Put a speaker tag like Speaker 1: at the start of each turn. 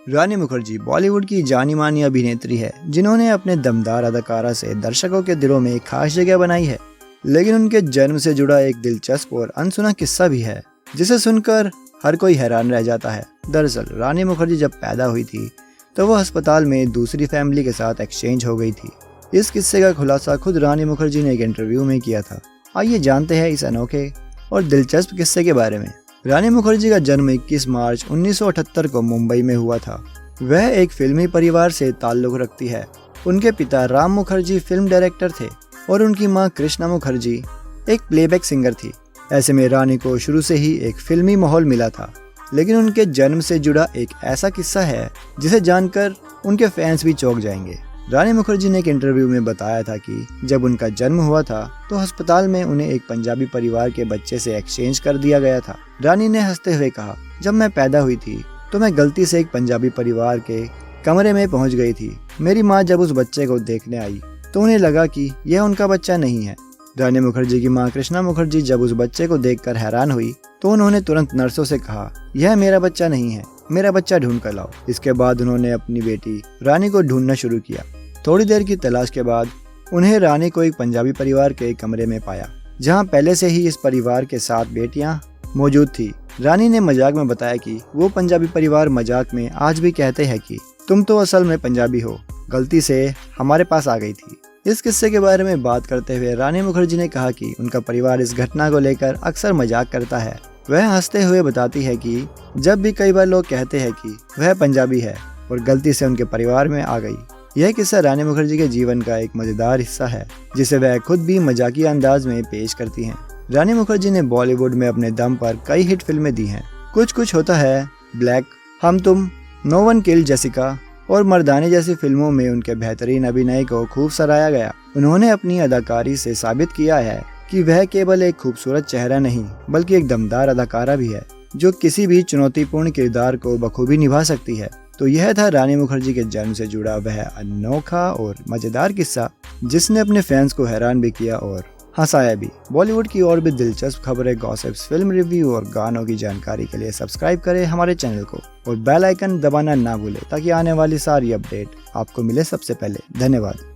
Speaker 1: रानी मुखर्जी बॉलीवुड की जानी मानी अभिनेत्री है जिन्होंने अपने दमदार अदाकारा से दर्शकों के दिलों में एक खास जगह बनाई है। लेकिन उनके जन्म से जुड़ा एक दिलचस्प और अनसुना किस्सा भी है जिसे सुनकर हर कोई हैरान रह जाता है। दरअसल रानी मुखर्जी जब पैदा हुई थी तो वो अस्पताल में दूसरी फैमिली के साथ एक्सचेंज हो गई थी। इस किस्से का खुलासा खुद रानी मुखर्जी ने एक इंटरव्यू में किया था। आइए जानते हैं इस अनोखे और दिलचस्प किस्से के बारे में। रानी मुखर्जी का जन्म 21 मार्च 1978 को मुंबई में हुआ था। वह एक फिल्मी परिवार से ताल्लुक़ रखती है। उनके पिता राम मुखर्जी फिल्म डायरेक्टर थे और उनकी मां कृष्णा मुखर्जी एक प्लेबैक सिंगर थी। ऐसे में रानी को शुरू से ही एक फिल्मी माहौल मिला था। लेकिन उनके जन्म से जुड़ा एक ऐसा किस्सा है जिसे जानकर उनके फैंस भी चौंक जाएंगे। रानी मुखर्जी ने एक इंटरव्यू में बताया था कि जब उनका जन्म हुआ था तो अस्पताल में उन्हें एक पंजाबी परिवार के बच्चे से एक्सचेंज कर दिया गया था। रानी ने हंसते हुए कहा, जब मैं पैदा हुई थी तो मैं गलती से एक पंजाबी परिवार के कमरे में पहुंच गई थी। मेरी माँ जब उस बच्चे को देखने आई तो उन्हें लगा कि यह उनका बच्चा नहीं है। रानी मुखर्जी की माँ कृष्णा मुखर्जी जब उस बच्चे को देखकर हैरान हुई तो उन्होंने तुरंत नर्सों से कहा, यह मेरा बच्चा नहीं है, मेरा बच्चा ढूंढ कर लाओ। इसके बाद उन्होंने अपनी बेटी रानी को ढूंढना शुरू किया। थोड़ी देर की तलाश के बाद उन्हें रानी को एक पंजाबी परिवार के कमरे में पाया जहां पहले से ही इस परिवार के 7 बेटियां मौजूद थी। रानी ने मजाक में बताया कि वो पंजाबी परिवार मजाक में आज भी कहते हैं कि तुम तो असल में पंजाबी हो, गलती से हमारे पास आ गई थी। इस किस्से के बारे में बात करते हुए रानी मुखर्जी ने कहा कि उनका परिवार इस घटना को लेकर अक्सर मजाक करता है। वह हंसते हुए बताती है कि जब भी कई बार लोग कहते हैं कि वह पंजाबी है और गलती से उनके परिवार में आ गई। यह किस्सा रानी मुखर्जी के जीवन का एक मजेदार हिस्सा है जिसे वह खुद भी मजाकिया अंदाज में पेश करती हैं। रानी मुखर्जी ने बॉलीवुड में अपने दम पर कई हिट फिल्में दी हैं। कुछ होता है, ब्लैक, हम तुम, नो वन किल्ड जेसिका और मर्दानी जैसी फिल्मों में उनके बेहतरीन अभिनय को खूब सराहा गया। उन्होंने अपनी अदाकारी से साबित किया है कि वह केवल एक खूबसूरत चेहरा नहीं बल्कि एक दमदार अदाकारा भी है जो किसी भी चुनौतीपूर्ण किरदार को बखूबी निभा सकती है। तो यह था रानी मुखर्जी के जन्म से जुड़ा वह अनोखा और मजेदार किस्सा जिसने अपने फैंस को हैरान भी किया और हंसाया भी। बॉलीवुड की और भी दिलचस्प खबरें, गॉसिप्स, फिल्म रिव्यू और गानों की जानकारी के लिए सब्सक्राइब करें हमारे चैनल को और बेल आइकन दबाना ना भूलें ताकि आने वाली सारी अपडेट आपको मिले सबसे पहले। धन्यवाद।